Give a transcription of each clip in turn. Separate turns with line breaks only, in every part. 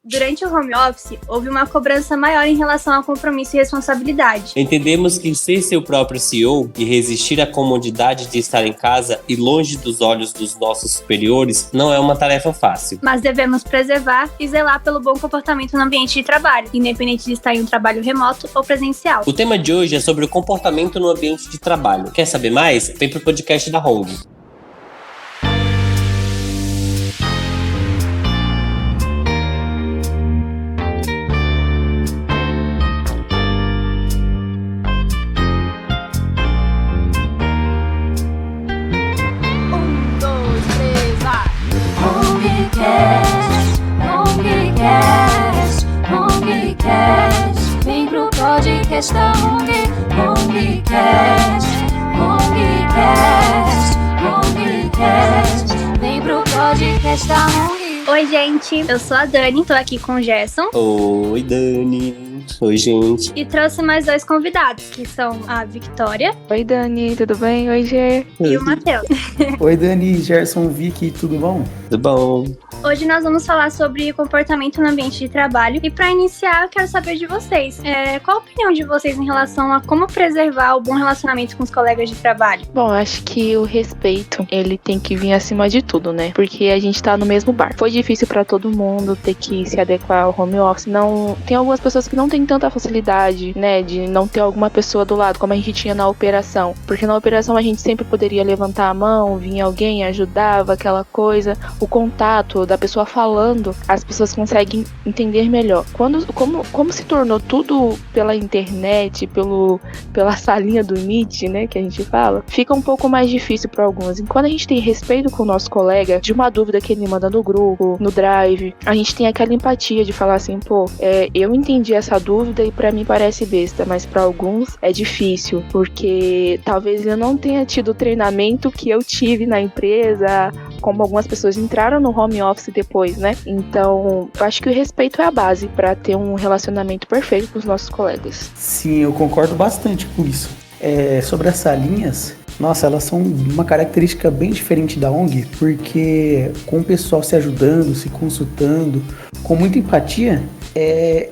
Durante o home office, houve uma cobrança maior em relação ao compromisso e responsabilidade.
Entendemos que ser seu próprio CEO e resistir à comodidade de estar em casa e longe dos olhos dos nossos superiores não é uma tarefa fácil.
Mas devemos preservar e zelar pelo bom comportamento no ambiente de trabalho, independente de estar em um trabalho remoto ou presencial.
O tema de hoje é sobre o comportamento no ambiente de trabalho. Quer saber mais? Vem pro podcast da Hong.
Vem pro podcast da Vem pro podcast da
Oi, gente, eu sou a Dani, tô aqui com o Gerson.
Oi, Dani. Oi, gente.
E trouxe mais dois convidados, que são a Victoria.
Oi, Dani, tudo bem? Oi, Gê.
E o Matheus.
Oi, Dani, Gerson, Vicky, tudo bom?
Tudo bom?
Hoje nós vamos falar sobre comportamento no ambiente de trabalho. E para iniciar, eu quero saber de vocês. Qual a opinião de vocês em relação a como preservar o bom relacionamento com os colegas de trabalho?
Bom, acho que o respeito, ele tem que vir acima de tudo, né? Porque a gente tá no mesmo barco. Foi difícil para todo mundo ter que se adequar ao home office. Não, tem algumas pessoas que não têm tanta facilidade, né? De não ter alguma pessoa do lado, como a gente tinha na operação. Porque na operação a gente sempre poderia levantar a mão, vinha alguém, ajudava, aquela coisa. O contato da pessoa falando, as pessoas conseguem entender melhor. Como se tornou tudo pela internet, pela salinha do Meet, né, que a gente fala, fica um pouco mais difícil para alguns. E quando a gente tem respeito com o nosso colega, de uma dúvida que ele manda no grupo, no Drive, a gente tem aquela empatia de falar assim, eu entendi essa dúvida e para mim parece besta, mas para alguns é difícil, porque talvez eu não tenha tido o treinamento que eu tive na empresa, como algumas pessoas entraram no home office depois, né? Então, eu acho que o respeito é a base para ter um relacionamento perfeito com os nossos colegas.
Sim, eu concordo bastante com isso. Sobre as salinhas, nossa, elas são uma característica bem diferente da ONG, porque com o pessoal se ajudando, se consultando, com muita empatia,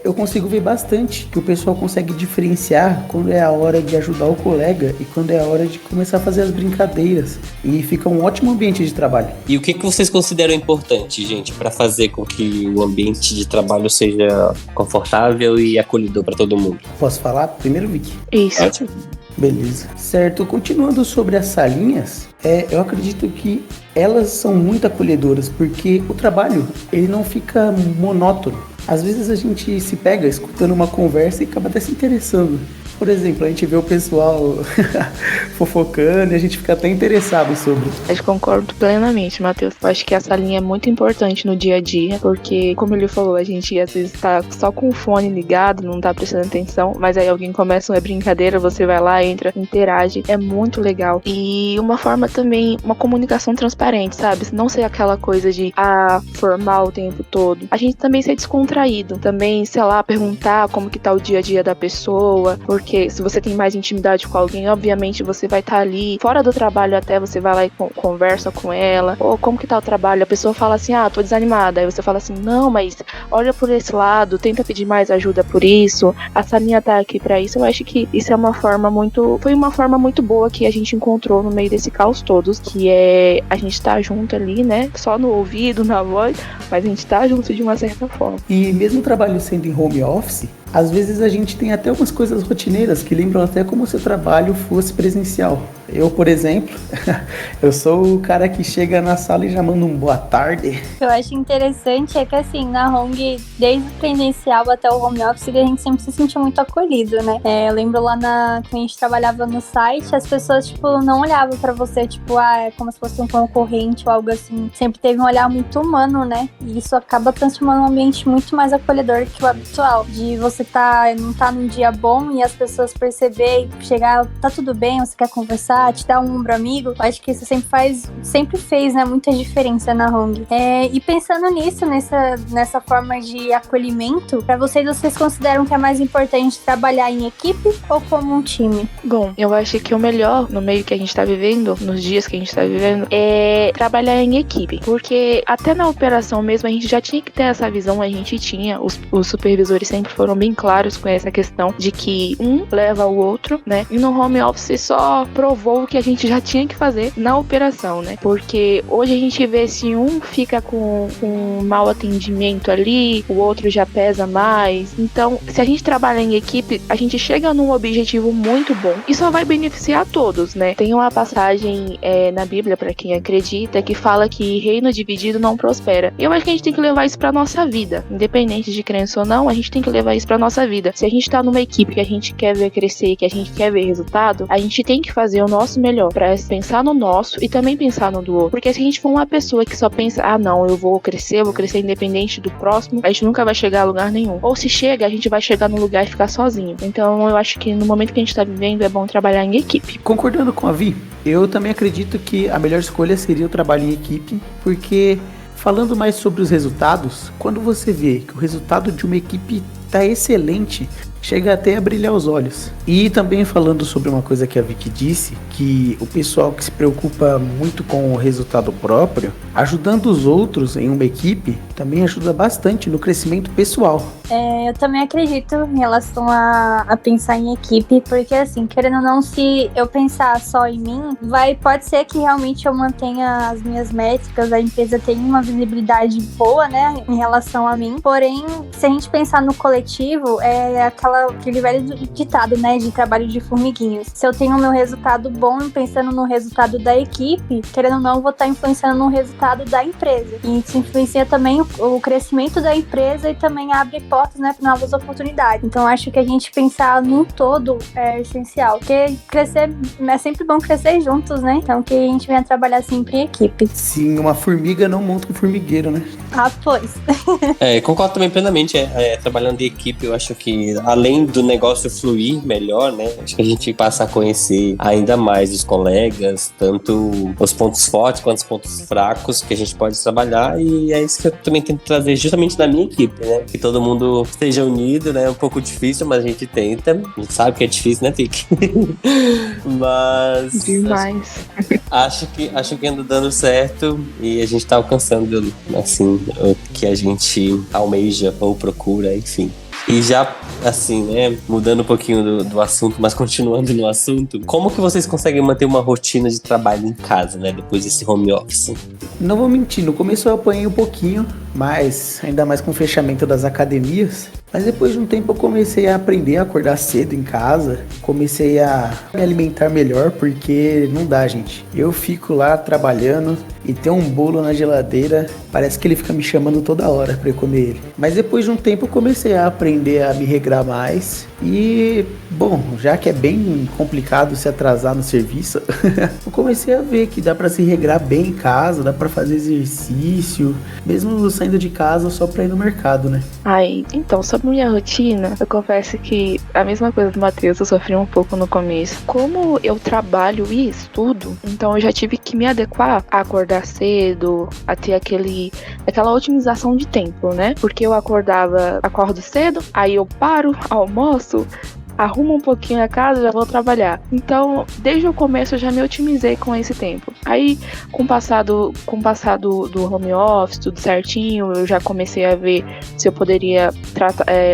eu consigo ver bastante que o pessoal consegue diferenciar quando é a hora de ajudar o colega e quando é a hora de começar a fazer as brincadeiras. E fica um ótimo ambiente de trabalho.
E o que vocês consideram importante, gente, para fazer com que o ambiente de trabalho seja confortável e acolhedor para todo mundo?
Posso falar? Primeiro, Vicky.
Isso.
Ótimo.
Beleza. Certo, continuando sobre as salinhas, eu acredito que elas são muito acolhedoras, porque o trabalho, ele não fica monótono. Às vezes a gente se pega escutando uma conversa e acaba até se interessando. Por exemplo, a gente vê o pessoal fofocando e a gente fica até interessado sobre.
Eu concordo plenamente, Matheus. Eu acho que essa linha é muito importante no dia a dia, porque, como ele falou, a gente às vezes tá só com o fone ligado, não tá prestando atenção, mas aí alguém começa uma brincadeira, você vai lá, entra, interage. É muito legal. E uma forma também, uma comunicação transparente, sabe? Não ser aquela coisa de, formal o tempo todo. A gente também ser descontraído. Também, sei lá, perguntar como que tá o dia a dia da pessoa, porque se você tem mais intimidade com alguém, obviamente você vai estar ali, fora do trabalho até, você vai lá e conversa com ela, ou como que tá o trabalho, a pessoa fala assim, tô desanimada, aí você fala assim, não, mas olha por esse lado, tenta pedir mais ajuda por isso, a Saminha tá aqui pra isso. Eu acho que isso foi uma forma muito boa que a gente encontrou no meio desse caos todos, que é a gente tá junto ali, né, só no ouvido, na voz, mas a gente tá junto de uma certa forma.
E mesmo o trabalho sendo em home office, às vezes a gente tem até umas coisas rotineiras que lembram até como se o trabalho fosse presencial. Eu, por exemplo, eu sou o cara que chega na sala e já manda um boa tarde.
O que eu acho interessante é que, assim, na Hong, desde o presencial até o home office, a gente sempre se sentiu muito acolhido, né? Eu lembro lá quando a gente trabalhava no site, as pessoas, não olhavam pra você, é como se fosse um concorrente ou algo assim. Sempre teve um olhar muito humano, né? E isso acaba transformando um ambiente muito mais acolhedor que o habitual. De você não tá num dia bom e as pessoas perceberem, chegar, tá tudo bem, você quer conversar? ajudar, te dar um ombro amigo, eu acho que isso sempre fez, né, muita diferença na Hong. E pensando nisso, nessa forma de acolhimento, pra vocês consideram que é mais importante trabalhar em equipe ou como um time?
Bom, eu acho que o melhor no meio que a gente tá vivendo, nos dias que a gente tá vivendo, é trabalhar em equipe. Porque até na operação mesmo, a gente já tinha que ter essa visão, a gente tinha, os supervisores sempre foram bem claros com essa questão de que um leva o outro, né? E no home office só provou o que a gente já tinha que fazer na operação, né? Porque hoje a gente vê se um fica com mau atendimento ali, o outro já pesa mais. Então, se a gente trabalha em equipe, a gente chega num objetivo muito bom e só vai beneficiar todos, né? Tem uma passagem na Bíblia, pra quem acredita, que fala que reino dividido não prospera. Eu acho que a gente tem que levar isso pra nossa vida. Independente de crença ou não, a gente tem que levar isso pra nossa vida. Se a gente tá numa equipe que a gente quer ver crescer, que a gente quer ver resultado, a gente tem que fazer o nosso melhor pra pensar no nosso e também pensar no do outro. Porque se a gente for uma pessoa que só pensa, não, eu vou crescer independente do próximo, a gente nunca vai chegar a lugar nenhum. Ou se chega, a gente vai chegar no lugar e ficar sozinho. Então eu acho que no momento que a gente tá vivendo é bom trabalhar em equipe.
Concordando com a Vi, eu também acredito que a melhor escolha seria o trabalho em equipe, porque falando mais sobre os resultados, quando você vê que o resultado de uma equipe tá excelente, chega até a brilhar os olhos. E também falando sobre uma coisa que a Vicky disse, que o pessoal que se preocupa muito com o resultado próprio, ajudando os outros em uma equipe, também ajuda bastante no crescimento pessoal.
Eu também acredito em relação a pensar em equipe, porque assim, querendo ou não, se eu pensar só em mim, pode ser que realmente eu mantenha as minhas métricas, a empresa tem uma visibilidade boa, né, em relação a mim. Porém, se a gente pensar no coletivo, é aquele velho ditado, né, de trabalho de formiguinhas. Se eu tenho o meu resultado bom pensando no resultado da equipe, querendo ou não, eu vou estar influenciando no resultado da empresa. E isso influencia também o crescimento da empresa e também abre portas, né, para novas oportunidades. Então, acho que a gente pensar num todo é essencial. Porque crescer, é sempre bom crescer juntos, né? Então, que a gente venha trabalhar sempre em equipe.
Sim, uma formiga não monta um formigueiro, né?
Pois.
Concordo também plenamente. Trabalhando em equipe, eu acho que além do negócio fluir melhor, né? Acho que a gente passa a conhecer ainda mais os colegas, tanto os pontos fortes quanto os pontos fracos que a gente pode trabalhar, e é isso que eu também tento trazer justamente na minha equipe, né? Que todo mundo esteja unido, né? É um pouco difícil, mas a gente tenta. A gente sabe que é difícil, né, Vicky? Mas...
Demais.
Acho que anda dando certo e a gente tá alcançando, assim, o que a gente almeja ou procura, enfim. E já, assim, né, mudando um pouquinho do assunto, mas continuando no assunto, como que vocês conseguem manter uma rotina de trabalho em casa, né, depois desse home office?
Não vou mentir, no começo eu apanhei um pouquinho, mas ainda mais com o fechamento das academias. Mas depois de um tempo eu comecei a aprender a acordar cedo em casa, comecei a me alimentar melhor, porque não dá, gente. Eu fico lá trabalhando e tem um bolo na geladeira, parece que ele fica me chamando toda hora pra eu comer ele. Mas depois de um tempo eu comecei a aprender a me regrar mais e, bom, já que é bem complicado se atrasar no serviço, eu comecei a ver que dá pra se regrar bem em casa, dá pra fazer exercício, mesmo saindo de casa só pra ir no mercado, né?
Então, sobre minha rotina, eu confesso que a mesma coisa do Matheus, eu sofri um pouco no começo. Como eu trabalho e estudo, então eu já tive que me adequar a acordar cedo, a ter aquela otimização de tempo, né? Porque eu acordo cedo, aí eu paro, almoço, arrumo um pouquinho a casa e já vou trabalhar. Então, desde o começo eu já me otimizei com esse tempo. Aí, com o passado do home office, tudo certinho, eu já comecei a ver se eu poderia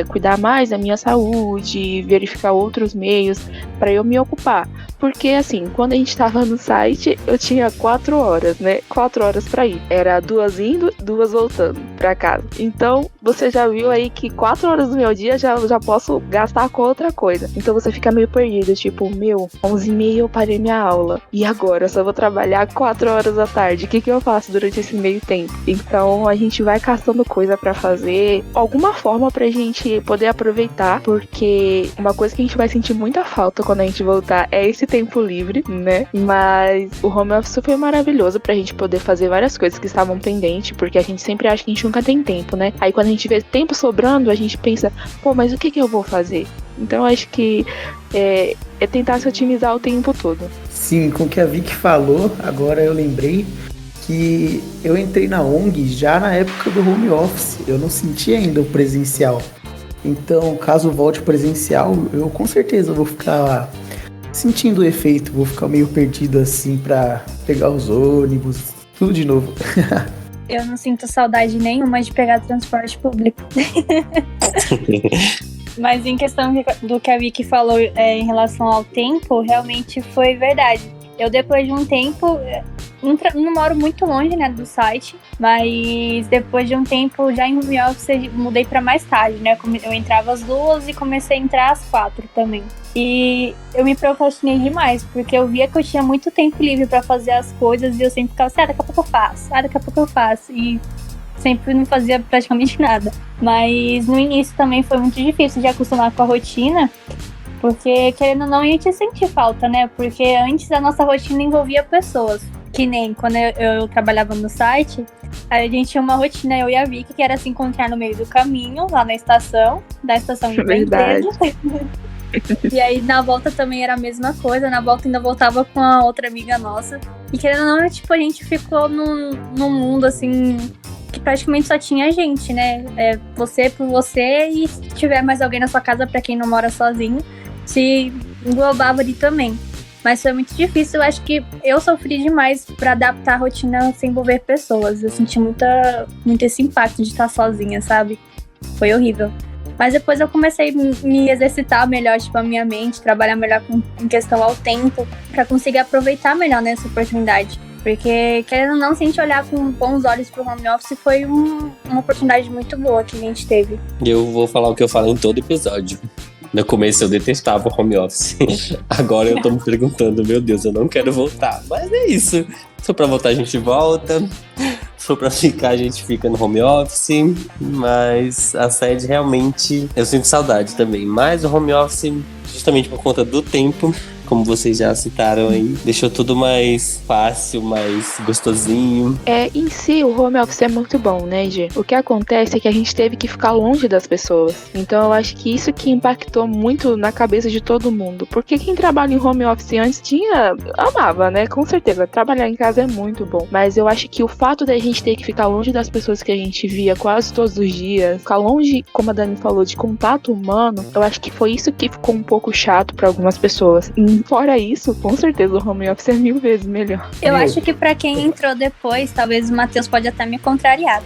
cuidar mais da minha saúde, verificar outros meios para eu me ocupar. Porque, assim, quando a gente tava no site, eu tinha 4 horas, né? 4 horas pra ir. Era 2 indo, 2 voltando pra casa. Então, você já viu aí que 4 horas do meu dia já posso gastar com outra coisa. Então, você fica meio perdido. Tipo, 11h30 eu parei minha aula. E agora? Eu só vou trabalhar 4 horas da tarde. O que eu faço durante esse meio tempo? Então, a gente vai caçando coisa pra fazer. Alguma forma pra gente poder aproveitar. Porque uma coisa que a gente vai sentir muita falta quando a gente voltar é esse tempo livre, né? Mas o home office foi maravilhoso pra gente poder fazer várias coisas que estavam pendentes, porque a gente sempre acha que a gente nunca tem tempo, né? Aí quando a gente vê tempo sobrando, a gente pensa, mas o que eu vou fazer? Então acho que é tentar se otimizar o tempo todo.
Sim, com o que a Vicky falou, agora eu lembrei que eu entrei na ONG já na época do home office. Eu não senti ainda o presencial. Então, caso volte presencial, eu com certeza vou ficar sentindo o efeito, vou ficar meio perdido assim pra pegar os ônibus, tudo de novo.
Eu não sinto saudade nenhuma de pegar transporte público. Mas em questão do que a Vicky falou em relação ao tempo, realmente foi verdade. Eu, depois de um tempo, não moro muito longe, né, do site, mas depois de um tempo, já em home office, mudei para mais tarde, né? Eu entrava às 2 e comecei a entrar às 4 também. E eu me procrastinei demais, porque eu via que eu tinha muito tempo livre para fazer as coisas e eu sempre ficava assim, daqui a pouco eu faço, e sempre não fazia praticamente nada. Mas no início também foi muito difícil de acostumar com a rotina, porque, querendo ou não, a gente sente falta, né? Porque antes a nossa rotina envolvia pessoas. Que nem quando eu trabalhava no site, a gente tinha uma rotina, eu e a Vicky, que era se encontrar no meio do caminho, lá na estação, da estação de empresa. E aí na volta também era a mesma coisa, na volta ainda voltava com a outra amiga nossa. E querendo ou não, tipo, a gente ficou num mundo assim, que praticamente só tinha gente, né? Você por você, e se tiver mais alguém na sua casa, pra quem não mora sozinho, se englobava ali também. Mas foi muito difícil, eu acho que eu sofri demais pra adaptar a rotina sem envolver pessoas. Eu senti muito esse impacto de estar sozinha, sabe? Foi horrível. Mas depois eu comecei a me exercitar melhor, tipo, a minha mente, trabalhar melhor em questão ao tempo, pra conseguir aproveitar melhor nessa oportunidade. Porque, querendo ou não, se a gente olhar com bons olhos pro home office, foi uma oportunidade muito boa que a gente teve.
Eu vou falar o que eu falo em todo episódio. No começo eu detestava o home office. Agora eu tô me perguntando, meu Deus, eu não quero voltar. Mas é isso. Se for pra voltar, a gente volta. Se for pra ficar, a gente fica no home office. Mas a sede realmente, eu sinto saudade também. Mas o home office, justamente por conta do tempo, como vocês já citaram aí, deixou tudo mais fácil, mais gostosinho.
Em si, o home office é muito bom, né, Gê? O que acontece é que a gente teve que ficar longe das pessoas. Então eu acho que isso que impactou muito na cabeça de todo mundo. Porque quem trabalha em home office antes amava, né? Com certeza, trabalhar em casa é muito bom. Mas eu acho que o fato da gente ter que ficar longe das pessoas que a gente via quase todos os dias, ficar longe, como a Dani falou, de contato humano, eu acho que foi isso que ficou um pouco chato para algumas pessoas. Fora isso, com certeza o home office é 1000 vezes melhor.
Eu acho que pra quem entrou depois, talvez o Matheus pode até me contrariar.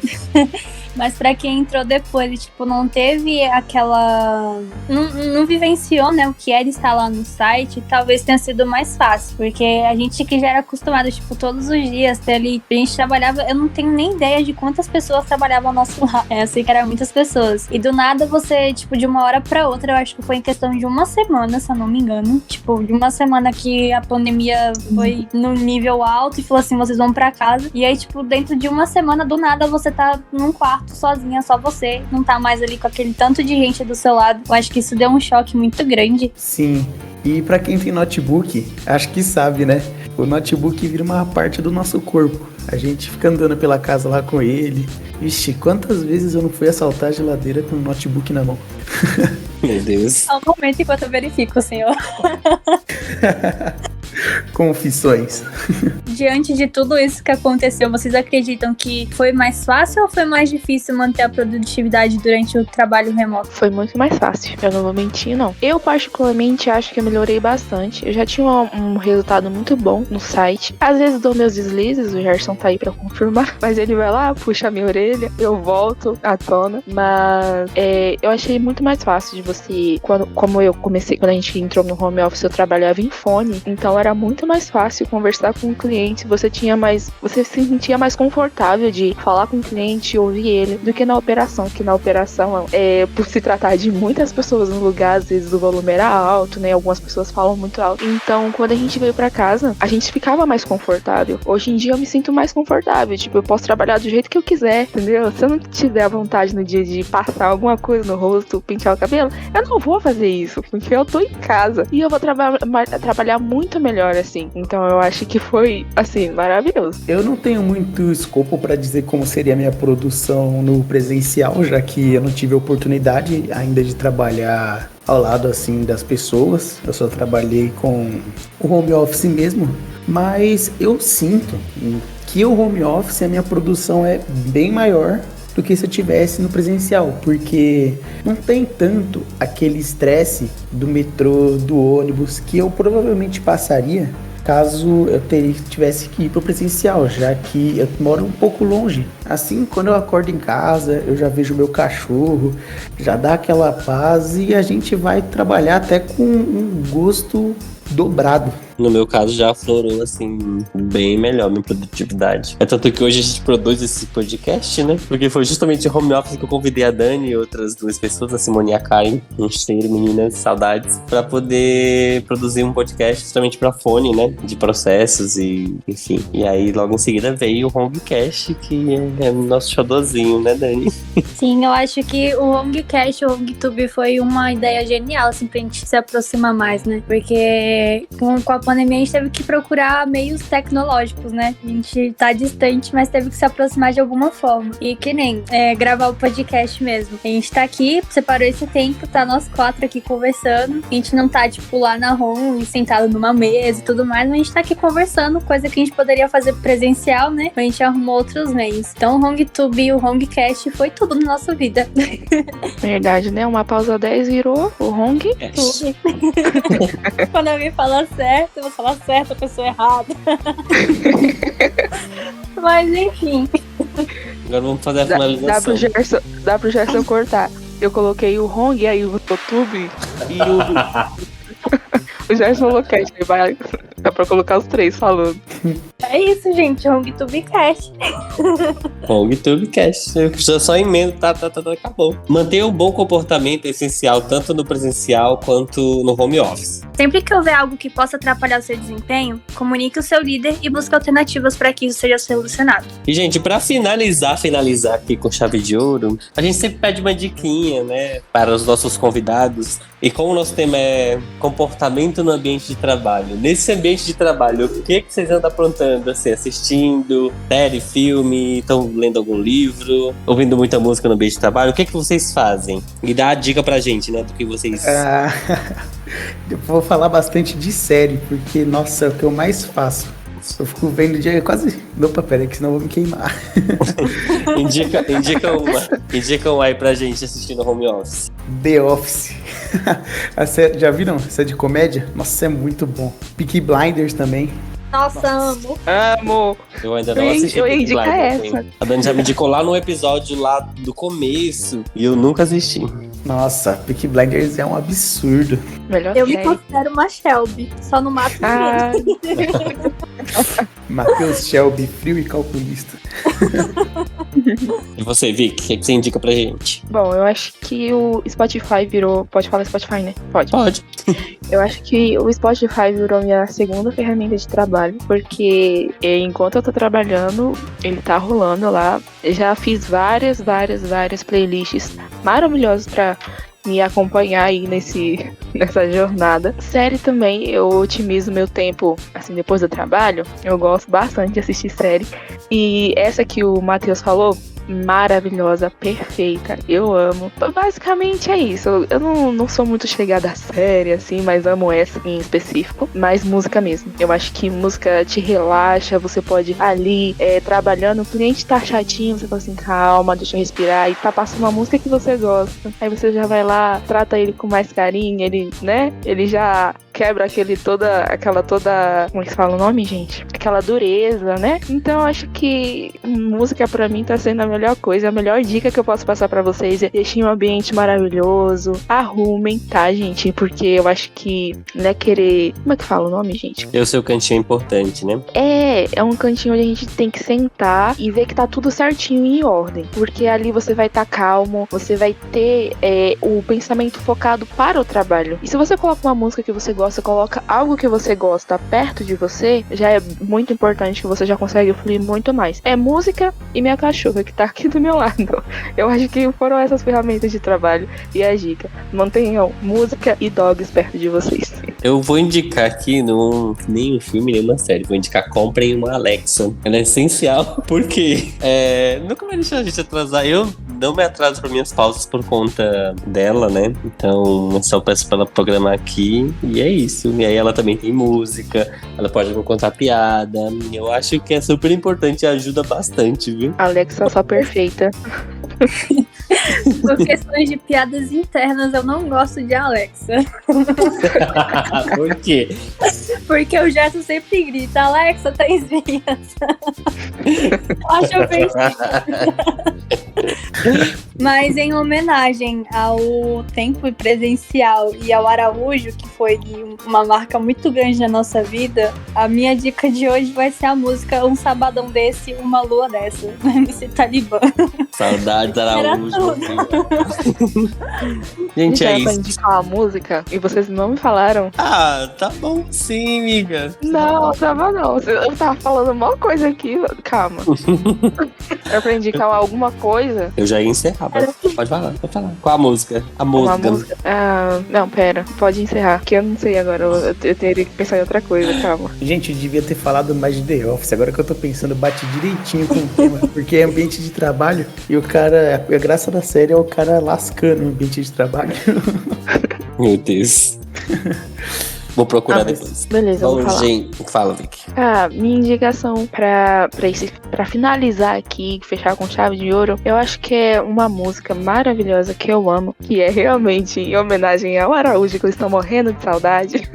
Mas pra quem entrou depois e, tipo, não teve aquela... Não vivenciou, né, o que era estar lá no site, talvez tenha sido mais fácil. Porque a gente que já era acostumado, tipo, todos os dias ter ali... A gente trabalhava... Eu não tenho nem ideia de quantas pessoas trabalhavam ao nosso lado. Eu sei que eram muitas pessoas. E do nada você, tipo, de uma hora pra outra, eu acho que foi em questão de uma semana, se eu não me engano. Tipo, de uma semana que a pandemia foi no nível alto e falou assim, vocês vão pra casa. E aí, tipo, dentro de uma semana, do nada, você tá num quarto sozinha, só você, não tá mais ali com aquele tanto de gente do seu lado. Eu acho que isso deu um choque muito grande.
Sim, e pra quem tem notebook, acho que sabe, né? O notebook vira uma parte do nosso corpo. A gente fica andando pela casa lá com ele. Ixi, quantas vezes eu não fui assaltar a geladeira com o notebook na mão?
Meu Deus.
Só um momento enquanto eu verifico, senhor.
Confissões.
Diante de tudo isso que aconteceu, vocês acreditam que foi mais fácil ou foi mais difícil manter a produtividade durante o trabalho remoto?
Foi muito mais fácil, eu não vou mentir, não. Eu particularmente acho que eu melhorei bastante. Eu já tinha um resultado muito bom no site. Às vezes dou meus deslizes, o Gerson tá aí pra confirmar, mas ele vai lá, puxa a minha orelha, eu volto à tona. Mas eu achei muito mais fácil de você, como eu comecei, quando a gente entrou no home office, eu trabalhava em fone, então era muito mais fácil conversar com o cliente, você se sentia mais confortável de falar com o cliente, ouvir ele, do que na operação, que na operação, por se tratar de muitas pessoas no lugar, às vezes o volume era alto, né, algumas pessoas falam muito alto, então quando a gente veio pra casa, a gente ficava mais confortável. Hoje em dia eu me sinto mais confortável, tipo, eu posso trabalhar do jeito que eu quiser, entendeu? Se eu não tiver a vontade no dia de passar alguma coisa no rosto, pentear o cabelo, eu não vou fazer isso, porque eu tô em casa, e eu vou trabalhar muito melhor, assim. Então eu acho que foi, assim, maravilhoso.
Eu não tenho muito escopo pra dizer como seria a minha produção no presencial, já que eu não tive a oportunidade ainda de trabalhar ao lado assim das pessoas. Eu só trabalhei com o home office mesmo, mas eu sinto que o home office, a minha produção é bem maior do que se eu tivesse no presencial, porque não tem tanto aquele estresse do metrô, do ônibus, que eu provavelmente passaria caso eu tivesse que ir pro presencial, já que eu moro um pouco longe. Assim, quando eu acordo em casa, eu já vejo meu cachorro, já dá aquela paz e a gente vai trabalhar até com um gosto dobrado.
No meu caso, já aflorou, assim, bem melhor minha produtividade. É tanto que hoje a gente produz esse podcast, né? Porque foi justamente o home office que eu convidei a Dani e outras duas pessoas, a Simone e a Karen, um cheiro, meninas, saudades, pra poder produzir um podcast justamente pra fone, né? De processos e, enfim. E aí, logo em seguida, veio o Hongcast, que é o nosso xodózinho, né, Dani?
Sim, eu acho que o Hongcast, o HongTube foi uma ideia genial, assim, pra gente se aproximar mais, né? Porque com a pandemia a gente teve que procurar meios tecnológicos, né? A gente tá distante, mas teve que se aproximar de alguma forma. E que nem gravar o podcast mesmo. A gente tá aqui, separou esse tempo, tá nós 4 aqui conversando. A gente não tá, tipo, lá na home, sentado numa mesa e tudo mais, mas a gente tá aqui conversando, coisa que a gente poderia fazer presencial, né? A gente arrumou outros meios. Então o HongTube e o Hongcast foi tudo na nossa vida.
Verdade, né? Uma pausa 10 virou o HongTube.
Quando alguém fala certo, eu vou falar certo, a pessoa errada. Mas enfim.
Agora vamos fazer a finalização.
Dá pro Gerson cortar. Eu coloquei o Hong, aí o YouTube e o Gerson falou cast, vai. Dá pra colocar os 3 falando.
É isso, gente. HongTubeCast.
HongTubeCast. Eu só emendo, acabou. Manter o bom comportamento é essencial, tanto no presencial quanto no home office.
Sempre que houver algo que possa atrapalhar o seu desempenho, comunique o seu líder e busque alternativas para que isso seja solucionado.
E, gente, pra finalizar aqui com chave de ouro, a gente sempre pede uma diquinha, né, para os nossos convidados. E como o nosso tema é comportamento no ambiente de trabalho, nesse ambiente de trabalho, o que vocês andam aprontando, assim, assistindo série, filme, estão lendo algum livro, ouvindo muita música no ambiente de trabalho? O que vocês fazem? E dá a dica pra gente, né, do que vocês...
Eu vou falar bastante de série, porque, nossa, é o que eu mais faço. Eu fico vendo o dia quase... Opa, peraí, que senão eu vou me queimar.
Indica um aí pra gente assistir no home office.
The Office. Já viram essa de comédia? Nossa, é muito bom. Peaky Blinders também.
Nossa, amo.
Amo.
Eu ainda não assisti.
Eu ia indicar essa.
A Dani já me indicou lá no episódio lá do começo e eu nunca assisti.
Nossa, Peaky Blinders é um absurdo.
Melhor
Eu
série.
me considero uma Shelby, só no mato mesmo.
Matheus Shelby, frio e calculista.
E você, Vic, o que você indica pra gente?
Bom, eu acho que o Spotify virou... Pode falar Spotify, né? Pode. Eu acho que o Spotify virou minha segunda ferramenta de trabalho, porque enquanto eu tô trabalhando, ele tá rolando lá. Eu já fiz várias playlists maravilhosas pra me acompanhar aí nessa jornada. Série também, eu otimizo meu tempo, assim, depois do trabalho. Eu gosto bastante de assistir série. E essa que o Matheus falou, maravilhosa, perfeita, eu amo. Basicamente é isso. Eu não sou muito chegada a série, assim, mas amo essa em específico. Mas música mesmo. Eu acho que música te relaxa, você pode ali trabalhando, o cliente tá chatinho, você fala assim, calma, deixa eu respirar, e tá passando uma música que você gosta. Aí você já vai lá, trata ele com mais carinho, ele, né? Ele já quebra aquela toda, como é que fala o nome, gente? Aquela dureza, né? Então eu acho que música pra mim tá sendo a melhor coisa, a melhor dica que eu posso passar pra vocês é deixem um ambiente maravilhoso, arrumem, tá, gente? Porque eu acho que não é querer... Como é que fala o nome, gente?
O seu cantinho é importante, né?
É um cantinho onde a gente tem que sentar e ver que tá tudo certinho e em ordem. Porque ali você vai estar calmo, você vai ter o pensamento focado para o trabalho. E se você coloca uma música que você gosta, coloca algo que você gosta perto de você, já é muito importante, que você já consegue fluir muito mais. É música e minha cachorra que tá aqui do meu lado. Eu acho que foram essas ferramentas de trabalho e a dica. Mantenham música e dogs perto de vocês.
Eu vou indicar aqui nem um filme, nem uma série. Vou indicar comprem uma Alexa. Ela é essencial porque nunca vai deixar a gente atrasar. Eu não me atraso para minhas pausas por conta dela, né? Então eu só peço pra ela programar aqui e é isso. E aí ela também tem música, ela pode me contar piada. Eu acho que é super importante e ajuda bastante, viu?
Alexa só perfeita.
Por questões de piadas internas, eu não gosto de Alexa.
Por quê?
Porque o Gerson sempre grita, Alexa, 3 vias. Acho ofensivo. Mas em homenagem ao tempo presencial e ao Araújo, que foi uma marca muito grande na nossa vida, a minha dica de hoje vai ser a música Um Sabadão Desse, Uma Lua Dessa, do MC Talibã.
Saudades, Araújo. Gente, é
Era pra
isso.
indicar uma música e vocês não me falaram.
Ah, tá bom sim, amiga.
Não, tava não. Eu tava falando uma coisa aqui. Calma. Era pra indicar alguma coisa.
Eu já ia encerrar, mas pode falar, pode falar. Qual a música? A
Uma
música.
música. Ah, não, pera. Pode encerrar. Que eu não sei agora. Eu teria que pensar em outra coisa, calma.
Gente, eu devia ter falado mais de The Office. Agora que eu tô pensando, bate direitinho com o tema. Porque é ambiente de trabalho e o cara, a graça da série é o cara lascando o ambiente de trabalho.
Meu Deus. Vou procurar
mas
depois.
beleza, eu vou falar.
Gente, fala, Vicky.
Minha indicação pra finalizar aqui, fechar com chave de ouro, eu acho que é uma música maravilhosa que eu amo, que é realmente em homenagem ao Araújo, que eu estou morrendo de saudade.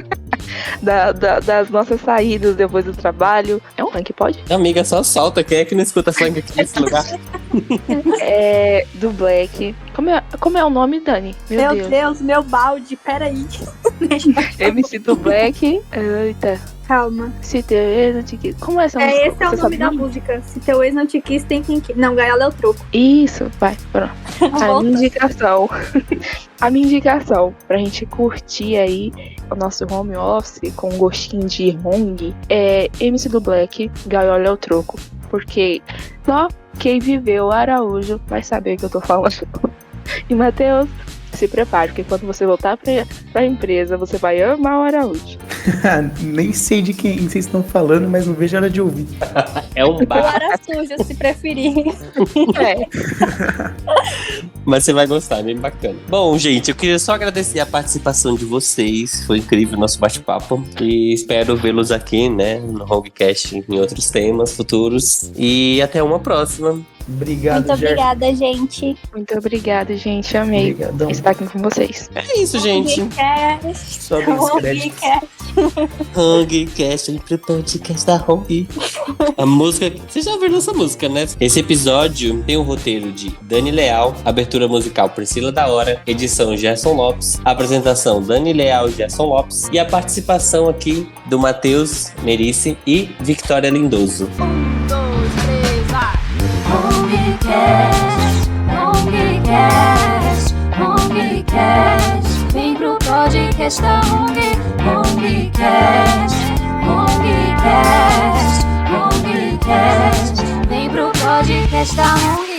Das nossas saídas depois do trabalho. É um funk, pode?
Amiga, só solta. Quem é que não escuta funk aqui nesse lugar?
É do Black. Como é o nome, Dani?
Meu Deus, meu balde, peraí.
MC do Black. Eita.
Calma.
Se teu ex não te quis. Como é essa música?
Esse é o
Você
nome
sabe
da música. Se teu ex não te quis, tem quem quis. Não, Gaiola é o troco.
Isso, vai, pronto. A
Volta.
minha indicação. A minha indicação pra gente curtir aí o nosso home office com um gostinho de Hong é MC do Black, Gaiola é o troco. Porque só quem viveu o Araújo vai saber o que eu tô falando. E Matheus, se prepare, porque quando você voltar pra empresa, você vai amar o Araújo.
Nem sei de quem vocês estão falando, mas não vejo a hora de ouvir.
É um
O
bar,
Ara suja, se preferir.
É.
mas você vai gostar, é bem bacana. Bom, gente, eu queria só agradecer a participação de vocês. Foi incrível o nosso bate-papo. E espero vê-los aqui, né, no Hongcast em outros temas futuros. E até uma próxima.
Obrigado,
Muito
Gerson.
obrigada, gente.
Muito obrigada, gente. Amei
Obrigadão.
estar aqui com vocês.
É isso, gente.
Hongcast.
Sobe os créditos.
Hongcast, sempre podcast da Hong. A música. Vocês já ouviram essa música, né? Esse episódio tem um roteiro de Dani Leal, abertura musical Priscila da Hora, edição Gerson Lopes, apresentação Dani Leal e Gerson Lopes e a participação aqui do Matheus Merice e Victoria Lindoso.
1, 2, 3, vai! Hongcast, Hongcast, Hongcast. Vem pro podcast da Hong. Hongcast, Hongcast, Hongcast. Vem pro podcast da Hong.